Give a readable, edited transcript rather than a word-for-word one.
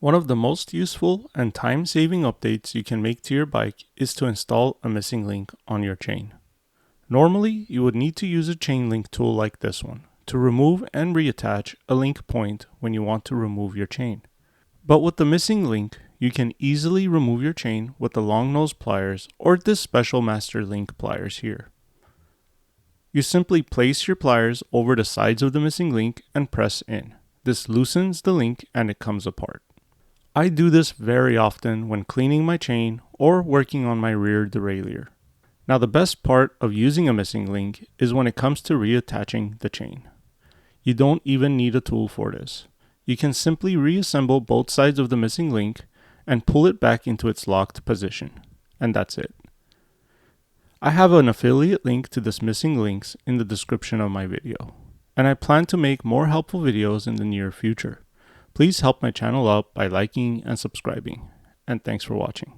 One of the most useful and time-saving updates you can make to your bike is to install a missing link on your chain. Normally, you would need to use a chain link tool like this one to remove and reattach a link point when you want to remove your chain. But with the missing link, you can easily remove your chain with the long nose pliers or this special master link pliers here. You simply place your pliers over the sides of the missing link and press in. This loosens the link and it comes apart. I do this very often when cleaning my chain or working on my rear derailleur. Now the best part of using a missing link is when it comes to reattaching the chain. You don't even need a tool for this. You can simply reassemble both sides of the missing link and pull it back into its locked position. And that's it. I have an affiliate link to this missing links in the description of my video. And I plan to make more helpful videos in the near future. Please help my channel out by liking and subscribing. And thanks for watching.